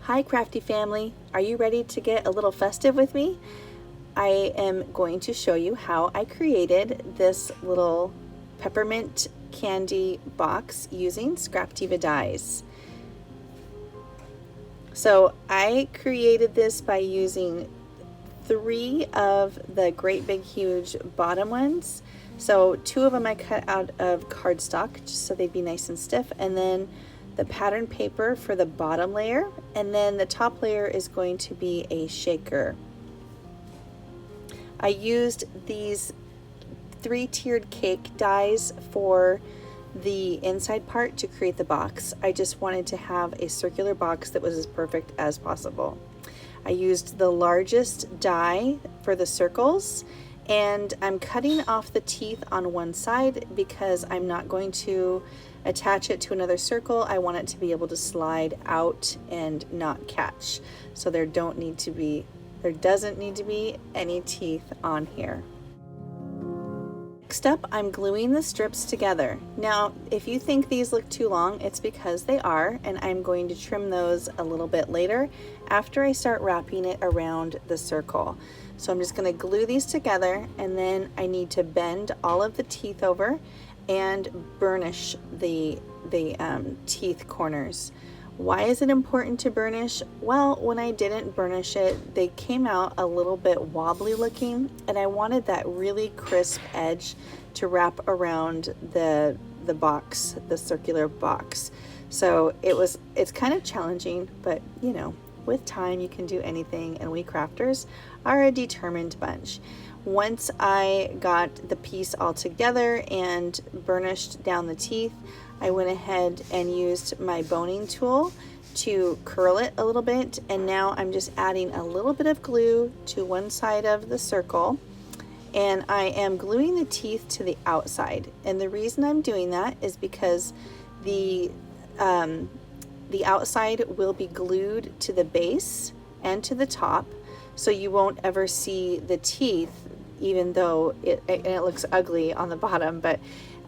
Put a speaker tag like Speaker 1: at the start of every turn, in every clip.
Speaker 1: Hi crafty family, are you ready to get a little festive with me? I am going to show you how I created this little peppermint candy box using Scraptiva dies. So I created this by using 3 of the great big huge bottom ones. So 2 of them I cut out of cardstock just so they'd be nice and stiff, and then the pattern paper for the bottom layer, and then the top layer is going to be a shaker. I used these 3-tiered cake dies for the inside part to create the box. I just wanted to have a circular box that was as perfect as possible. I used the largest die for the circles, and I'm cutting off the teeth on one side because I'm not going to attach it to another circle. I want it to be able to slide out and not catch. So there doesn't need to be any teeth on here. Next up, I'm gluing the strips together. Now, if you think these look too long, it's because they are, and I'm going to trim those a little bit later after I start wrapping it around the circle. So I'm just going to glue these together, and then I need to bend all of the teeth over and burnish the teeth corners. Why is it important to burnish? Well, when I didn't burnish it, they came out a little bit wobbly looking, and I wanted that really crisp edge to wrap around the box, the circular box. So it's kind of challenging, but you know, with time you can do anything, and we crafters are a determined bunch. Once I got the piece all together and burnished down the teeth, I went ahead and used my boning tool to curl it a little bit, and now I'm just adding a little bit of glue to one side of the circle, and I am gluing the teeth to the outside. And the reason I'm doing that is because the outside will be glued to the base and to the top, so you won't ever see the teeth, even though it looks ugly on the bottom. But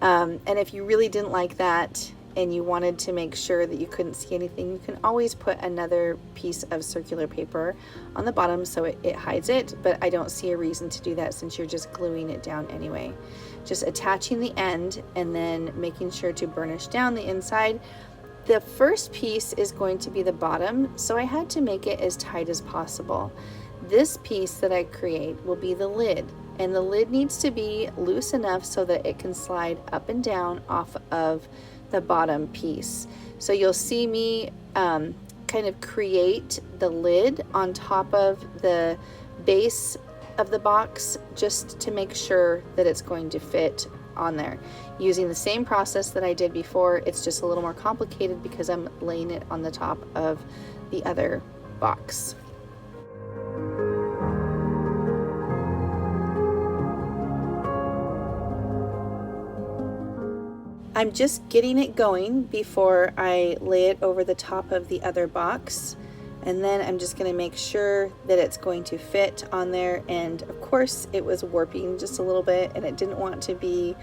Speaker 1: and if you really didn't like that and you wanted to make sure that you couldn't see anything, you can always put another piece of circular paper on the bottom so it hides it, but I don't see a reason to do that since you're just gluing it down anyway. Just attaching the end and then making sure to burnish down the inside. The first piece is going to be the bottom, so I had to make it as tight as possible. This piece that I create will be the lid, and the lid needs to be loose enough so that it can slide up and down off of the bottom piece. So you'll see me kind of create the lid on top of the base of the box just to make sure that it's going to fit on there. Using the same process that I did before, it's just a little more complicated because I'm laying it on the top of the other box. I'm just getting it going before I lay it over the top of the other box, and then I'm just going to make sure that it's going to fit on there. And of course it was warping just a little bit, and it didn't want to be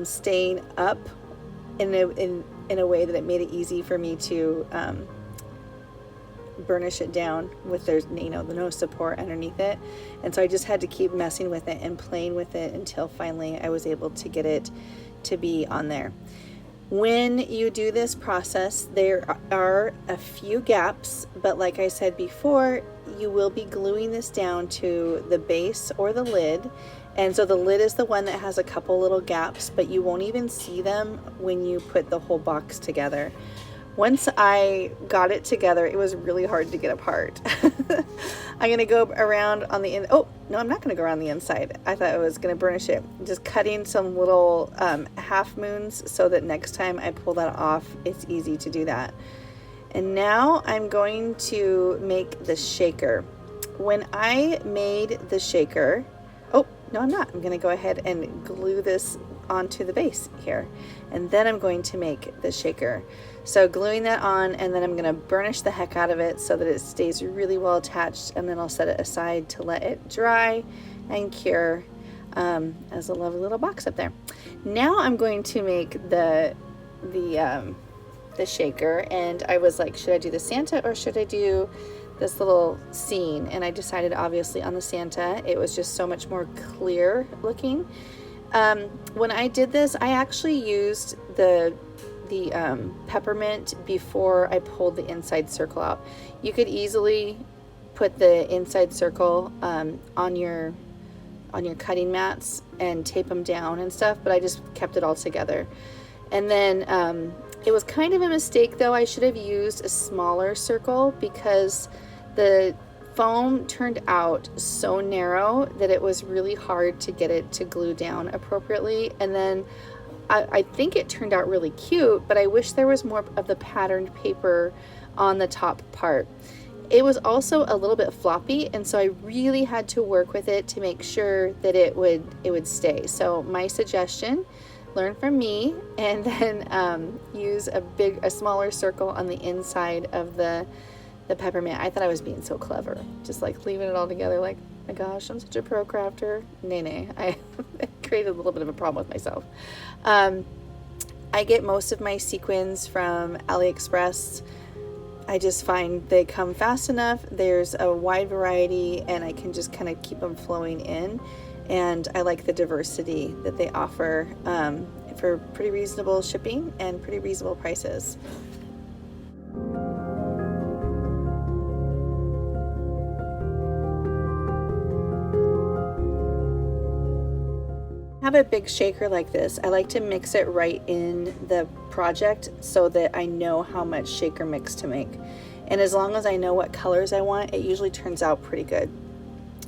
Speaker 1: staying up in a way that it made it easy for me to burnish it down with no support underneath it. And so I just had to keep messing with it and playing with it until finally I was able to get it to be on there. When you do this process, there are a few gaps, but like I said before, you will be gluing this down to the base or the lid. And so the lid is the one that has a couple little gaps, but you won't even see them when you put the whole box together. Once I got it together, it was really hard to get apart. I'm gonna go around on the oh no, I'm not gonna go around the inside. I thought I was gonna burnish it. Just cutting some little half moons so that next time I pull that off, it's easy to do that. And now I'm going to make the shaker. When I made the shaker, oh no, I'm not. I'm gonna go ahead and glue this onto the base here, and then I'm going to make the shaker. So gluing that on, and then I'm going to burnish the heck out of it so that it stays really well attached, and then I'll set it aside to let it dry and cure as a lovely little box up there. Now I'm going to make the the shaker, and I was like, should I do the Santa or should I do this little scene? And I decided obviously on the Santa. It was just so much more clear looking. When I did this, I actually used the peppermint before I pulled the inside circle out. You could easily put the inside circle on your cutting mats and tape them down and stuff, but I just kept it all together. And then it was kind of a mistake though. I should have used a smaller circle because the foam turned out so narrow that it was really hard to get it to glue down appropriately. And then I think it turned out really cute, but I wish there was more of the patterned paper on the top part. It was also a little bit floppy, and so I really had to work with it to make sure that it would stay. So my suggestion, learn from me, and then use a smaller circle on the inside of the peppermint. I thought I was being so clever, just like leaving it all together like, oh my gosh, I'm such a pro crafter. Nay, I created a little bit of a problem with myself. I get most of my sequins from AliExpress. I just find they come fast enough. There's a wide variety, and I can just kind of keep them flowing in. And I like the diversity that they offer for pretty reasonable shipping and pretty reasonable prices. Have a big shaker like this, I like to mix it right in the project so that I know how much shaker mix to make. And as long as I know what colors I want, it usually turns out pretty good.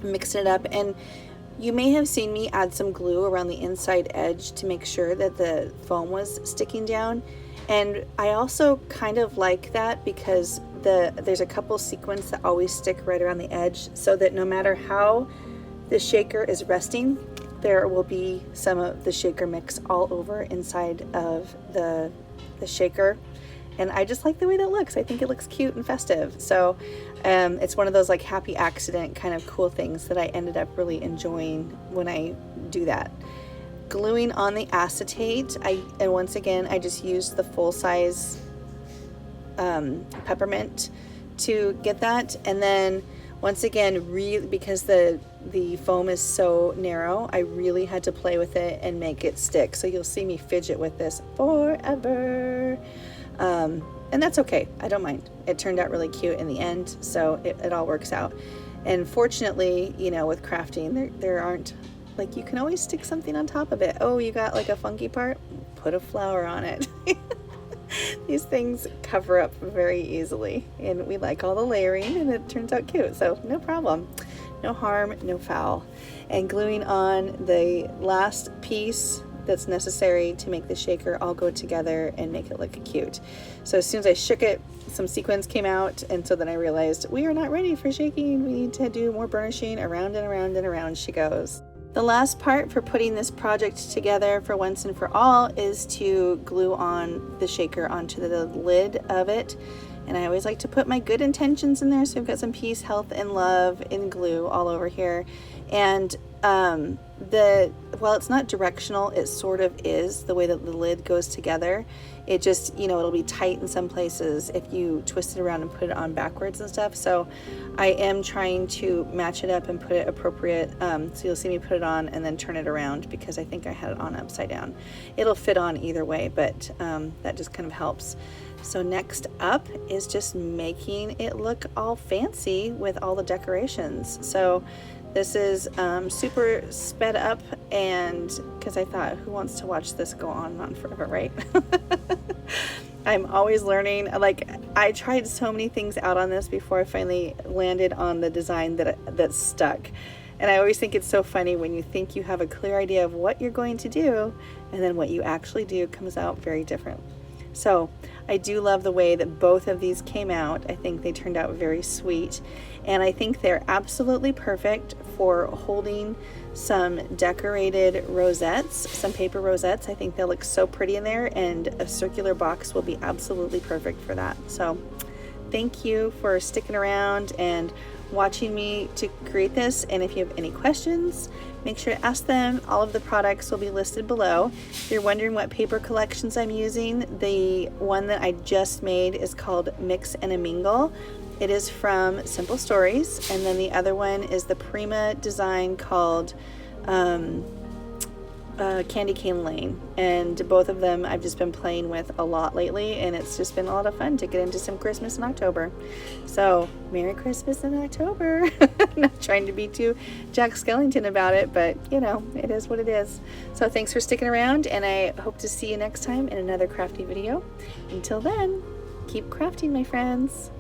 Speaker 1: Mixing it up, and you may have seen me add some glue around the inside edge to make sure that the foam was sticking down. And I also kind of like that because there's a couple sequins that always stick right around the edge, so that no matter how the shaker is resting, there will be some of the shaker mix all over inside of the shaker. And I just like the way that looks. I think it looks cute and festive. So it's one of those like happy accident kind of cool things that I ended up really enjoying when I do that. Gluing on the acetate, and once again, I just used the full size peppermint to get that. And then once again, really, because the foam is so narrow, I really had to play with it and make it stick. So you'll see me fidget with this forever. And that's okay. I don't mind. It turned out really cute in the end, so it all works out. And fortunately, you know, with crafting, there aren't, like, you can always stick something on top of it. Oh, you got like a funky part? Put a flower on it. These things cover up very easily, and we like all the layering, and it turns out cute, so no problem. No harm, no foul. And gluing on the last piece that's necessary to make the shaker all go together and make it look cute. So as soon as I shook it, some sequins came out, and so then I realized we are not ready for shaking. We need to do more burnishing. Around and around and around she goes. The last part for putting this project together for once and for all is to glue on the shaker onto the lid of it. And I always like to put my good intentions in there. So I've got some peace, health, and love in glue all over here. And while it's not directional, it sort of is the way that the lid goes together. It just, you know, it'll be tight in some places if you twist it around and put it on backwards and stuff. So I am trying to match it up and put it appropriate. So you'll see me put it on and then turn it around because I think I had it on upside down. It'll fit on either way, but that just kind of helps. So next up is just making it look all fancy with all the decorations. So this is super sped up, and because I thought, who wants to watch this go on and on forever, right? I'm always learning. Like, I tried so many things out on this before I finally landed on the design that stuck. And I always think it's so funny when you think you have a clear idea of what you're going to do, and then what you actually do comes out very different. So I do love the way that both of these came out. I think they turned out very sweet, and I think they're absolutely perfect for holding some decorated rosettes, some paper rosettes. I think they'll look so pretty in there, and a circular box will be absolutely perfect for that. So thank you for sticking around and watching me to create this, and if you have any questions, make sure to ask them. All of the products will be listed below. If you're wondering what paper collections I'm using, the one that I just made is called Mix and a Mingle. It is from Simple Stories, and then the other one is the Prima design called Candy Cane Lane, and both of them I've just been playing with a lot lately, and it's just been a lot of fun to get into some Christmas in October. So Merry Christmas in October. Not trying to be too Jack Skellington about it, but you know, it is what it is. So thanks for sticking around, and I hope to see you next time in another crafty video. Until then, keep crafting, my friends.